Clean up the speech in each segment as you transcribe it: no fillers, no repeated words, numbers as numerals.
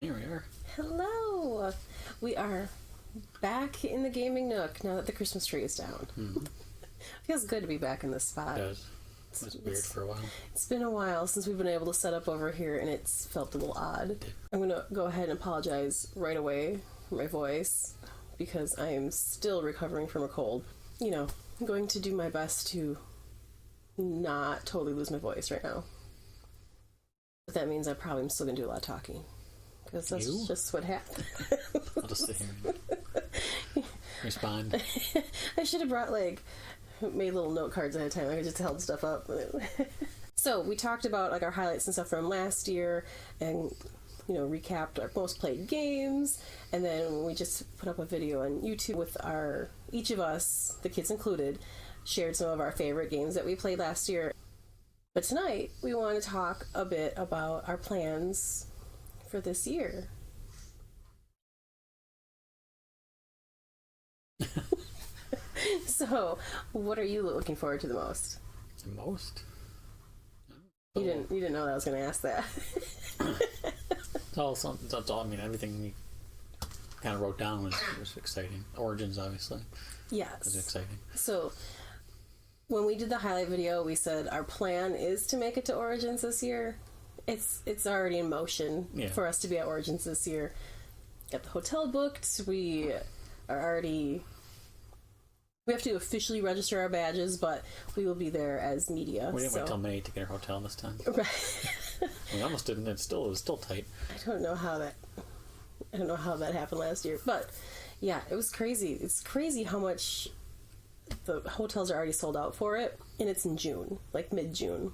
Here we are. Hello! We are back in the gaming nook now that the Christmas tree is down. Mm-hmm. Feels good to be back in this spot. It does. It was weird for a while. It's been a while since we've been able to set up over here, and it's felt a little odd. I'm going to go ahead and apologize right away for my voice, because I am still recovering from a cold. You know, I'm going to do my best to not totally lose my voice right now. But that means I probably am still going to do a lot of talking. Because that's just what happened. I'll just sit here and respond. I should have brought, made little note cards ahead of time. I could just held stuff up. So, we talked about, our highlights and stuff from last year, and, recapped our most played games, and then we just put up a video on YouTube with each of us, the kids included, shared some of our favorite games that we played last year. But tonight, we want to talk a bit about our plans for this year. So, what are you looking forward to the most? The most? You didn't know that I was going to ask that. That's all. I mean, everything we kind of wrote down was exciting. Origins, obviously. Yes. Was exciting. So, when we did the highlight video, we said our plan is to make it to Origins this year. It's already in motion for us to be at Origins this year. Got the hotel booked. We have to officially register our badges, but we will be there as media. We didn't wait till May to get our hotel this time. Right. We almost didn't. It was still tight. I don't know how that happened last year, but yeah, it was crazy. It's crazy how much the hotels are already sold out for it, and it's in June, mid-June.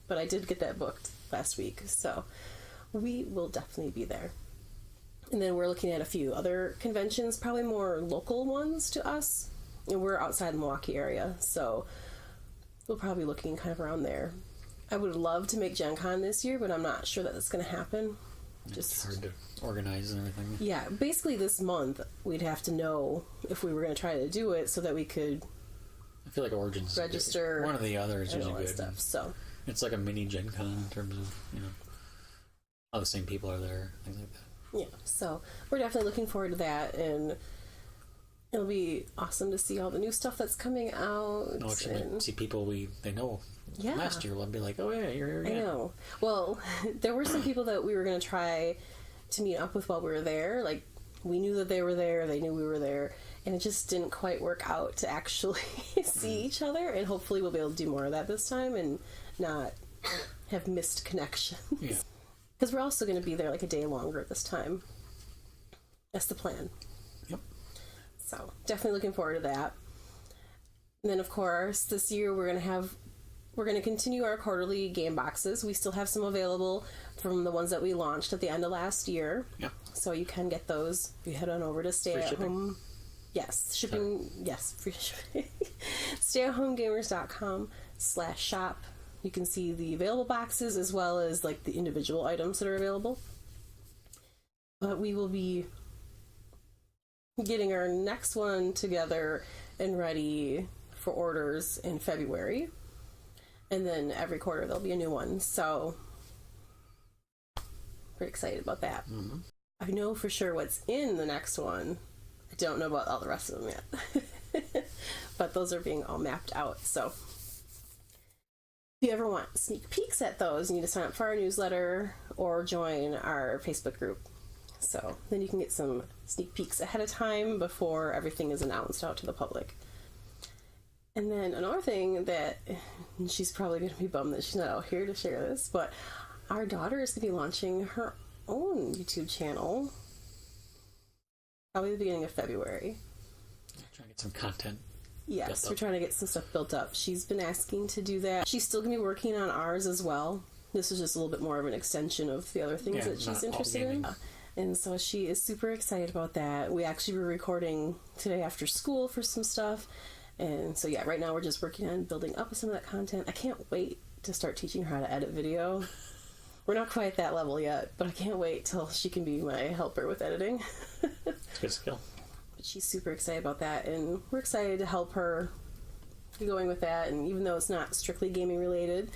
But I did get that booked last week, so we will definitely be there. And then we're looking at a few other conventions, probably more local ones to us. And we're outside the Milwaukee area, so we'll probably be looking kind of around there. I would love to make Gen Con this year, but I'm not sure that that's going to happen. It's hard to organize and everything. Yeah, basically this month we'd have to know if we were going to try to do it so that we could I feel like Origins register. One or the other is usually good. Stuff, so it's like a mini Gen Con in terms of, all the same people are there, things like that. Yeah, so we're definitely looking forward to that, and it'll be awesome to see all the new stuff that's coming out. No, actually, see people they know. Yeah. Last year, we'll be like, oh yeah, you're here again. I know. Well, there were some people that we were going to try to meet up with while we were there. We knew that they were there, they knew we were there, and it just didn't quite work out to actually see each other, and hopefully we'll be able to do more of that this time and not have missed connections. Yeah. Because we're also going to be there a day longer this time. That's the plan. Yep. So, definitely looking forward to that. And then, of course, this year we're going to continue our quarterly game boxes. We still have some available from the ones that we launched at the end of last year. Yep. So you can get those if you head on over to Stay Free at shipping? Home. Yes, shipping. Sorry. Yes, free shipping. StayAtHomeGamers.com/shop. You can see the available boxes as well as the individual items that are available. But we will be getting our next one together and ready for orders in February. And then every quarter there'll be a new one. So, pretty excited about that. Mm-hmm. I know for sure what's in the next one. I don't know about all the rest of them yet. But those are being all mapped out. So, if you ever want sneak peeks at those, you need to sign up for our newsletter or join our Facebook group. So, then you can get some sneak peeks ahead of time before everything is announced out to the public. And then another thing that, she's probably going to be bummed that she's not out here to share this, but our daughter is going to be launching her own YouTube channel probably the beginning of February. Trying to get some content. Yes, we're trying to get some stuff built up. She's been asking to do that. She's still going to be working on ours as well. This is just a little bit more of an extension of the other things that she's interested in. And so she is super excited about that. We actually were recording today after school for some stuff. And so, yeah, right now we're just working on building up some of that content. I can't wait to start teaching her how to edit video. We're not quite at that level yet, but I can't wait till she can be my helper with editing. It's a good skill. But she's super excited about that, and we're excited to help her be going with that. And even though it's not strictly gaming related,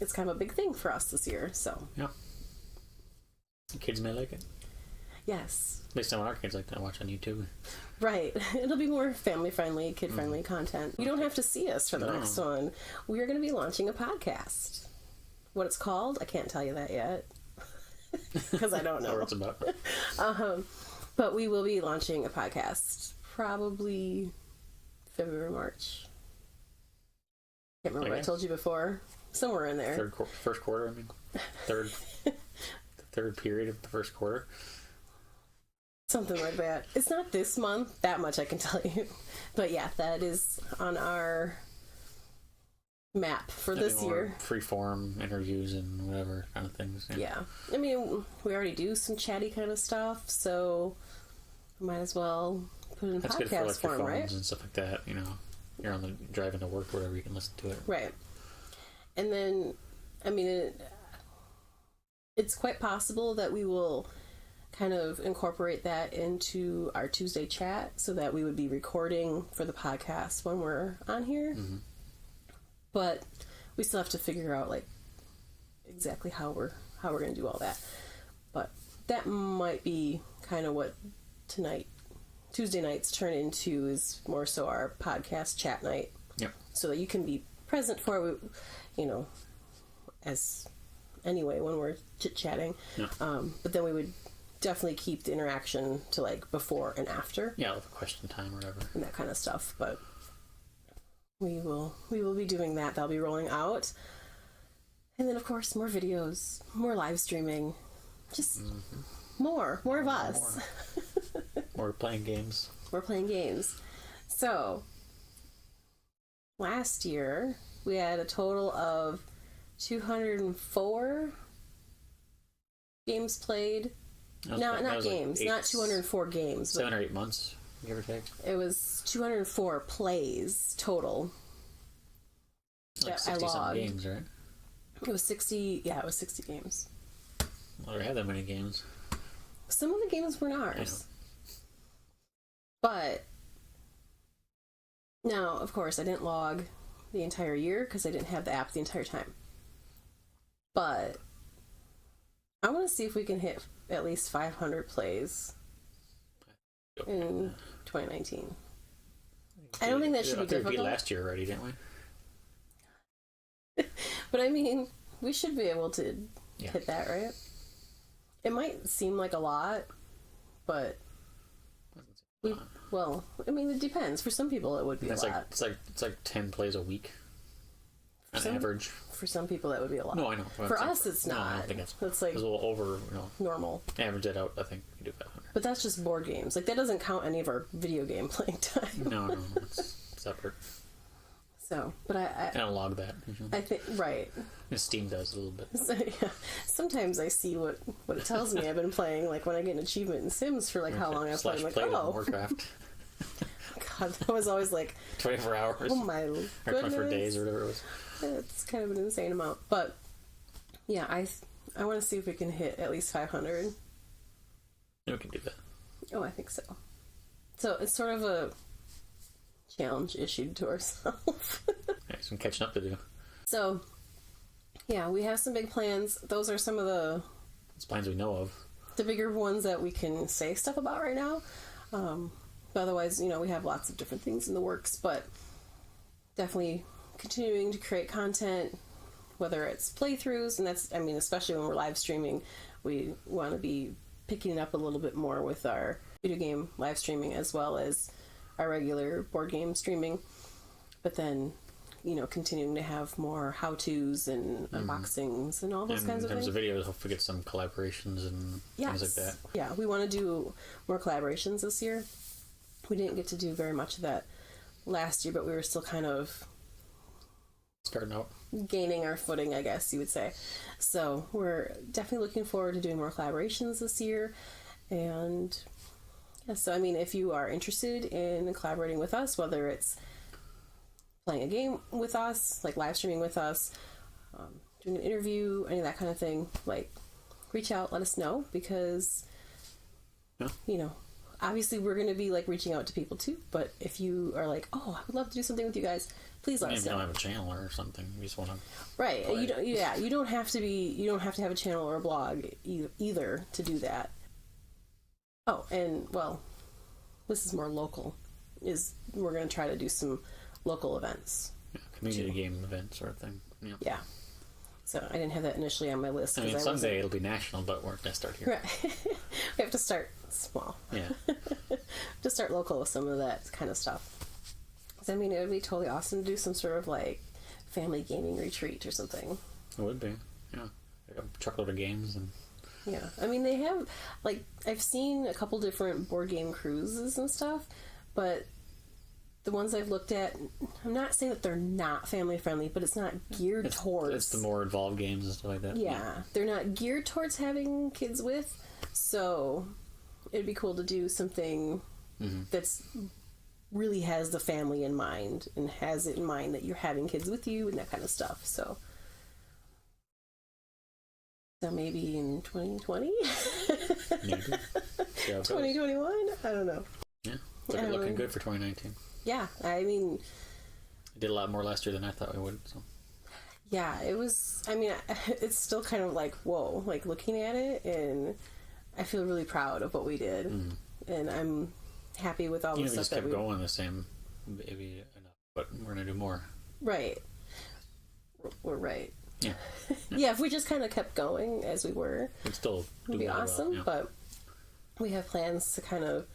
it's kind of a big thing for us this year. So yeah, the kids may like it. Yes. Based on what our kids like to watch on YouTube. Right. It'll be more family-friendly, kid-friendly content. You don't have to see us for the next one. We are going to be launching a podcast. What it's called, I can't tell you that yet. Because I don't know. Or what it's about. But we will be launching a podcast probably February, March. Can't remember what I told you before. Somewhere in there. First quarter, I mean. Third. The third period of the first quarter. Something like that. It's not this month, that much I can tell you. But yeah, that is on our map for this year. Free-form interviews and whatever kind of things. Yeah. I mean, we already do some chatty kind of stuff, so might as well put it in That's podcast good for, like, form, your phones right? and stuff like that, you know. You're on the driving to work or whatever, you can listen to it. Right. And then, I mean, it's quite possible that we will kind of incorporate that into our Tuesday chat so that we would be recording for the podcast when we're on here. Mm-hmm. But we still have to figure out, like, exactly how we're going to do all that. But that might be kind of what Tuesday nights turn into, is more so our podcast chat night. Yep. So that you can be present for, you know, as anyway when we're chit-chatting. Yeah. But then we would definitely keep the interaction to, like, before and after. Yeah, like question time or whatever. And that kind of stuff. But we will be doing that. That'll be rolling out. And then, of course, more videos, more live streaming. Just more of us. More playing games. We're playing games. So, last year, we had a total of 204 games played. Not games. Like not 204 games. 7 or 8 months, give or take. It was 204 plays total. Like that I logged. games, right? It was 60. Yeah, it was 60 games. I don't have that many games. Some of the games weren't ours. But now, of course, I didn't log the entire year because I didn't have the app the entire time. But I want to see if we can hit at least 500 plays in 2019. I don't think that should be difficult. We beat last year already, didn't we? But I mean, we should be able to hit that, right? It might seem like a lot, but well, I mean, it depends. For some people, it would be a lot. It's like 10 plays a week on average. For some people, that would be a lot. No, I know. For us, it's not. No, I don't think it's like a little over, normal. Average it out, I think we do 500. But that's just board games. Like, that doesn't count any of our video game playing time. No, it's separate. So, but I don't log that. I think, right. And Steam does a little bit. So, yeah. Sometimes I see what it tells me. I've been playing, like, when I get an achievement in Sims for, like, how long I've played. I'm like, oh. Warcraft. God, that was always, like... 24 hours. Oh, my goodness. Or 24 days or whatever it was. It's kind of an insane amount. But, yeah, I want to see if we can hit at least 500. We can do that. Oh, I think so. So, it's sort of a challenge issued to ourselves. Yeah, some catching up to do. So, yeah, we have some big plans. Those are some of the plans we know of. The bigger ones that we can say stuff about right now. But otherwise, we have lots of different things in the works, but definitely continuing to create content, whether it's playthroughs, and that's, especially when we're live streaming, we want to be picking it up a little bit more with our video game live streaming as well as our regular board game streaming. But then, continuing to have more how-tos and unboxings and all those kinds of things. In terms of videos, hopefully get some collaborations and things like that. Yeah, we want to do more collaborations this year. We didn't get to do very much of that last year, but we were still kind of starting out, gaining our footing, I guess you would say. So we're definitely looking forward to doing more collaborations this year. And yeah, so if you are interested in collaborating with us, whether it's playing a game with us, like live streaming with us, doing an interview, any of that kind of thing, like, reach out, let us know, because obviously we're going to be like reaching out to people too, but if you are like, oh, I would love to do something with you guys, please let us know. You don't have a channel or something, you just want to right play. You don't have to have a channel or a blog either to do that. Oh, and well, this is more local. Is we're going to try to do some local events. Yeah, community game event sort of thing. Yeah. Yeah. So I didn't have that initially on my list. I mean, someday it'll be national, but we're going to start here. Right. We have to start small. Yeah. To start local with some of that kind of stuff. I mean, it would be totally awesome to do some sort of like family gaming retreat or something. It would be. Yeah. Like a truckload of games and. Yeah, I mean, they have, like, I've seen a couple different board game cruises and stuff, but the ones I've looked at, I'm not saying that they're not family friendly, but it's not geared towards... It's the more involved games and stuff like that. Yeah, they're not geared towards having kids with, so it'd be cool to do something that's really has the family in mind, and has it in mind that you're having kids with you and that kind of stuff, so... So maybe in 2020? Maybe. Yeah, 2021? I don't know. Yeah. It's looking good for 2019. Yeah, I mean... I did a lot more last year than I thought I would, so... Yeah, it was... I mean, it's still kind of like, whoa, like looking at it, and I feel really proud of what we did. And I'm happy with all the stuff just kept going the same, maybe enough, but we're going to do more. Right. We're right. Yeah. Yeah, if we just kind of kept going as we were, it'd still would be awesome. Well, yeah. But we have plans to kind of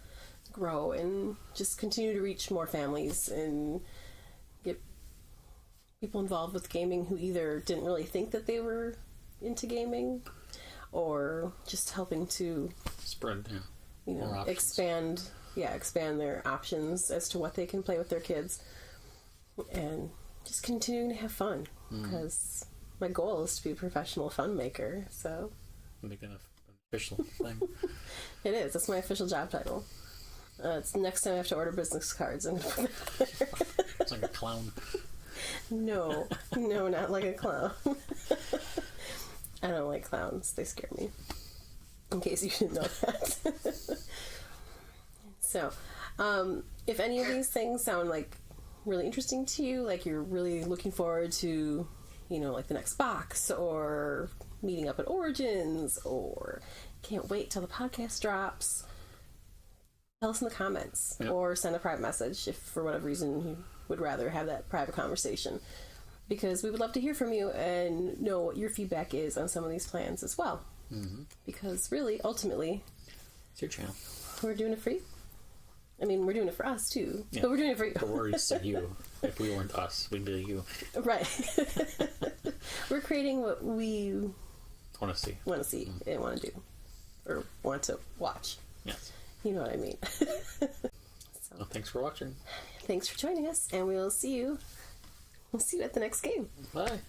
grow and just continue to reach more families and get people involved with gaming who either didn't really think that they were into gaming, or just helping to spread, expand their options as to what they can play with their kids, and just continuing to have fun, because my goal is to be a professional fun maker. So make that an official thing. It is. That's my official job title. It's next time I have to order business cards. I'm gonna put it there. It's like a clown. No, not like a clown. I don't like clowns. They scare me. In case you didn't know that. So, if any of these things sound like really interesting to you, like you're really looking forward to, like the next box, or meeting up at Origins, or can't wait till the podcast drops, tell us in the comments, or send a private message if for whatever reason you would rather have that private conversation, because we would love to hear from you and know what your feedback is on some of these plans as well. Because really, ultimately, it's your channel. We're doing it for you. I mean, we're doing it for us too, but we're doing it for you. The words of you. If we weren't us, we'd be you. Right. We're creating what we want to see and want to do, or want to watch. Yes. You know what I mean. Well, thanks for watching. Thanks for joining us, and we'll see you. We'll see you at the next game. Bye.